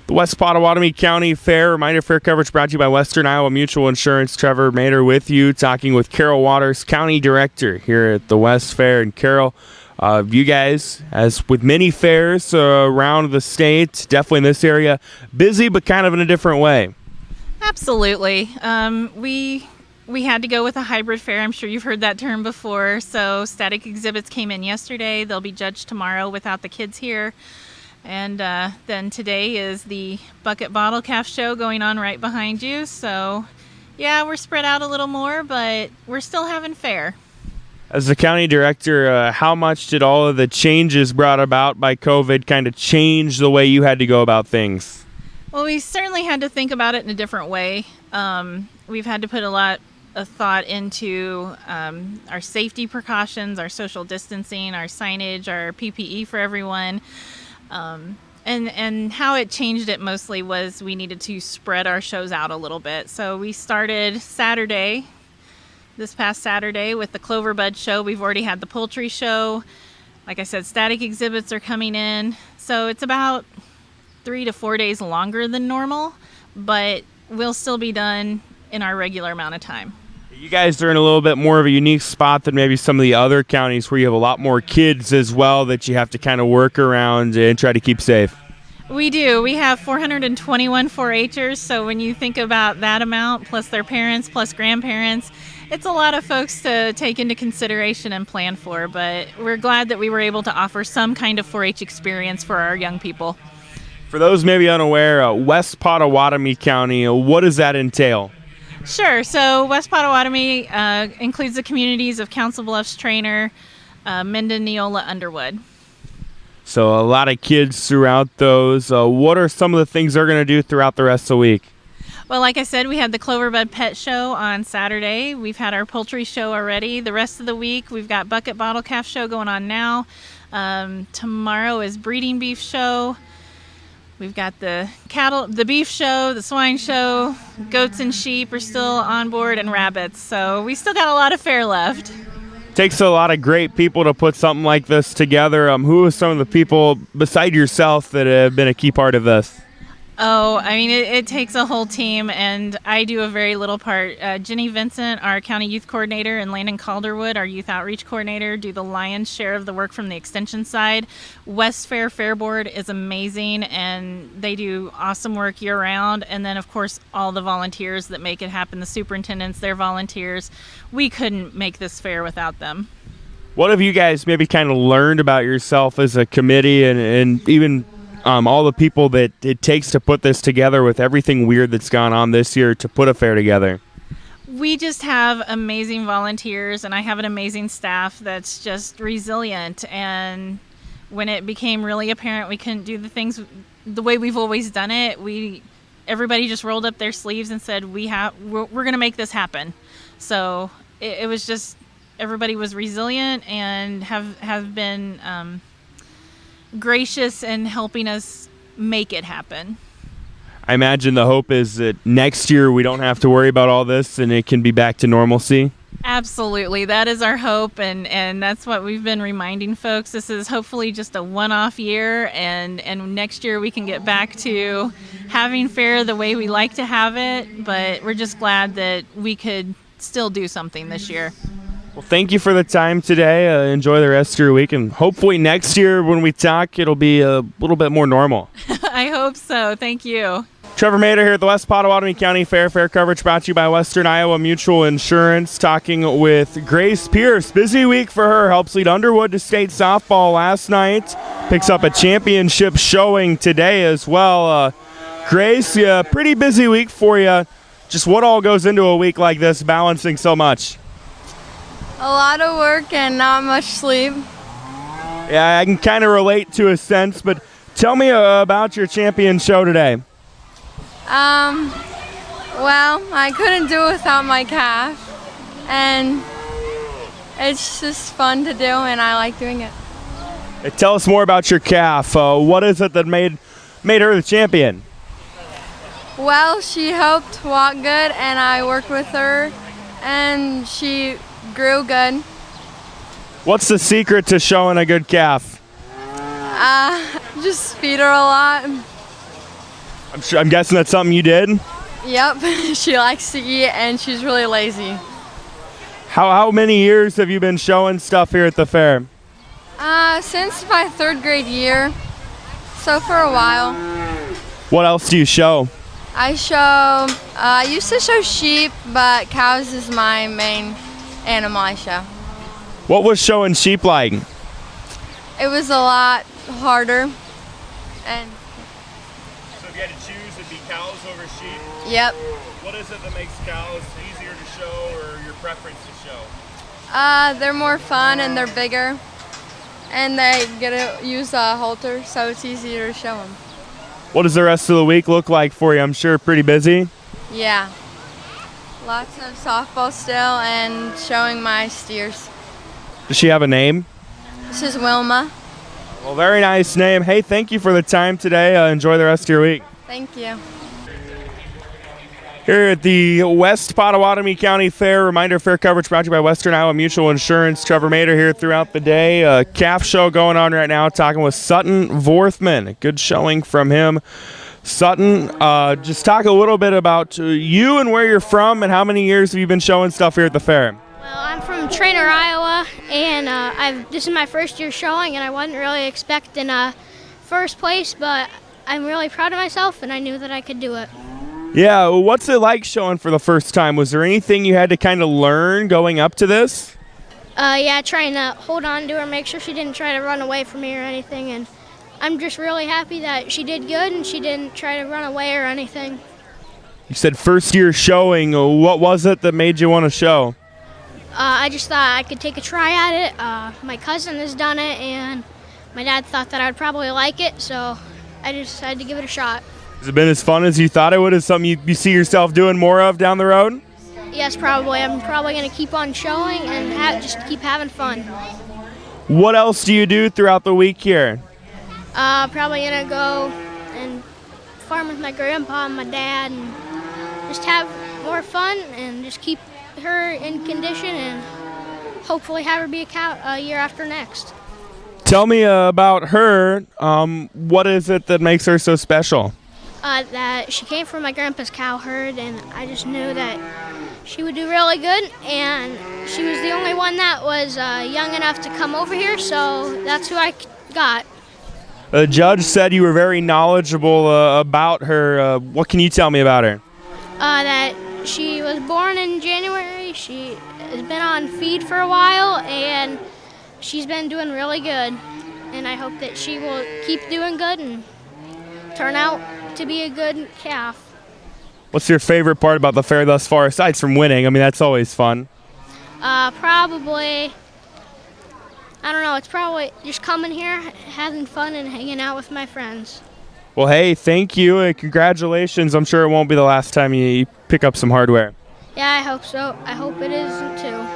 The West Pottawattamie County Fair. Reminder, fair coverage brought to you by Western Iowa Mutual Insurance. Trevor Mader with you, talking with Carol Waters, County Director here at the West Fair. And Carol, you guys, as with many fairs around the state, definitely in this area, busy but kind of in a different way. Absolutely. We had to go with a hybrid fair. I'm sure you've heard that term before. So static exhibits came in yesterday. They'll be judged tomorrow without the kids here. And then today is the bucket bottle calf show going on right behind you. So yeah, we're spread out a little more, but we're still having fair. As the county director, how much did all of the changes brought about by COVID kind of change the way you had to go about things? Well, we certainly had to think about it in a different way. We've had to put a lot of thought into our safety precautions, our social distancing, our signage, our PPE for everyone. And how it changed it mostly was we needed to spread our shows out a little bit. So we started this past Saturday with the Clover Bud show. We've already had the poultry show. Like I said, static exhibits are coming in. So it's about 3 to 4 days longer than normal, but we'll still be done in our regular amount of time. You guys are in a little bit more of a unique spot than maybe some of the other counties where you have a lot more kids as well that you have to kind of work around and try to keep safe. We do. We have 421 4-H'ers, so when you think about that amount, plus their parents, plus grandparents, it's a lot of folks to take into consideration and plan for, but we're glad that we were able to offer some kind of 4-H experience for our young people. For those maybe unaware, West Pottawattamie County, what does that entail? Sure. So West Pottawattamie includes the communities of Council Bluffs, Trainer, Minden, Neola, Underwood. So a lot of kids throughout those. What are some of the things they're going to do throughout the rest of the week? Well, like I said, we had the Clover Bud Pet Show on Saturday. We've had our poultry show already. The rest of the week, we've got Bucket Bottle Calf Show going on now. Tomorrow is Breeding Beef Show. We've got the beef show, the swine show, goats and sheep are still on board, and rabbits. So we still got a lot of fair left. Takes a lot of great people to put something like this together. Who are some of the people beside yourself that have been a key part of this? Oh, I mean, it takes a whole team, and I do a very little part. Jenny Vincent, our county youth coordinator, and Landon Calderwood, our youth outreach coordinator, do the lion's share of the work from the extension side. West Fair Fair Board is amazing, and they do awesome work year-round. And then, of course, all the volunteers that make it happen, the superintendents, they're volunteers. We couldn't make this fair without them. What have you guys maybe kind of learned about yourself as a committee and even all the people that it takes to put this together with everything weird that's gone on this year to put a fair together? We just have amazing volunteers, and I have an amazing staff that's just resilient. And when it became really apparent we couldn't do the things the way we've always done it, everybody just rolled up their sleeves and said, we're going to make this happen. So it was just, everybody was resilient and have been gracious in helping us make it happen. I imagine the hope is that next year we don't have to worry about all this and it can be back to normalcy. Absolutely. That is our hope, and that's what we've been reminding folks. This is hopefully just a one-off year, and next year we can get back to having fair the way we like to have it, but we're just glad that we could still do something this year. Well, thank you for the time today. Enjoy the rest of your week, and hopefully next year when we talk, it'll be a little bit more normal. I hope so. Thank you. Trevor Mader here at the West Pottawattamie County Fair. Fair coverage brought to you by Western Iowa Mutual Insurance. Talking with Grace Pierce. Busy week for her. Helps lead Underwood to state softball last night. Picks up a championship showing today as well. Grace, pretty busy week for you. Just what all goes into a week like this, balancing so much? A lot of work and not much sleep. Yeah, I can kind of relate to a sense, but tell me about your champion show today. Well, I couldn't do it without my calf, and it's just fun to do, and I like doing it. Tell us more about your calf. What is it that made her the champion? Well, she helped walk good, and I worked with her, and she grew good. What's the secret to showing a good calf? Just feed her a lot. I'm guessing that's something you did. Yep, she likes to eat and she's really lazy. How many years have you been showing stuff here at the fair? Since my 3rd grade year, so for a while. What else do you show? I used to show sheep, but cows is my main animal I show. What was showing sheep like? It was a lot harder. And So if you had to choose, it'd be cows over sheep. yep. What is it that makes cows easier to show, or your preference to show? They're more fun and they're bigger. And they get to use a halter, so it's easier to show them. What does the rest of the week look like for you? I'm sure pretty busy. Yeah. Lots of softball still and showing my steers. Does she have a name? This is Wilma. Well, very nice name. Hey, thank you for the time today. Enjoy the rest of your week. Thank you. Here at the West Pottawattamie County Fair, reminder fair coverage brought to you by Western Iowa Mutual Insurance. Trevor Mader here throughout the day. Calf show going on right now, talking with Sutton Vorthman. A good showing from him. Sutton, just talk a little bit about you and where you're from and how many years have you been showing stuff here at the fair? Well, I'm from Trainer, Iowa, and this is my first year showing, and I wasn't really expecting first place, but I'm really proud of myself, and I knew that I could do it. Yeah, what's it like showing for the first time? Was there anything you had to kind of learn going up to this? Yeah, trying to hold on to her, make sure she didn't try to run away from me or anything, and I'm just really happy that she did good and she didn't try to run away or anything. You said first year showing. What was it that made you want to show? I just thought I could take a try at it. My cousin has done it, and my dad thought that I'd probably like it, so I just decided to give it a shot. Has it been as fun as you thought it would? Is something you see yourself doing more of down the road? Yes, probably. I'm probably going to keep on showing and just keep having fun. What else do you do throughout the week here? Probably going to go and farm with my grandpa and my dad and just have more fun and just keep her in condition and hopefully have her be a cow year after next. Tell me about her. What is it that makes her so special? That she came from my grandpa's cow herd, and I just knew that she would do really good, and she was the only one that was young enough to come over here, so that's who I got. The judge said you were very knowledgeable about her. What can you tell me about her? That she was born in January. She has been on feed for a while, and she's been doing really good, and I hope that she will keep doing good and turn out to be a good calf. What's your favorite part about the fair thus far, aside from winning? I mean, that's always fun. Probably, I don't know, it's probably just coming here, having fun, and hanging out with my friends. Well, hey, thank you and congratulations. I'm sure it won't be the last time you pick up some hardware. Yeah, I hope so. I hope it isn't too.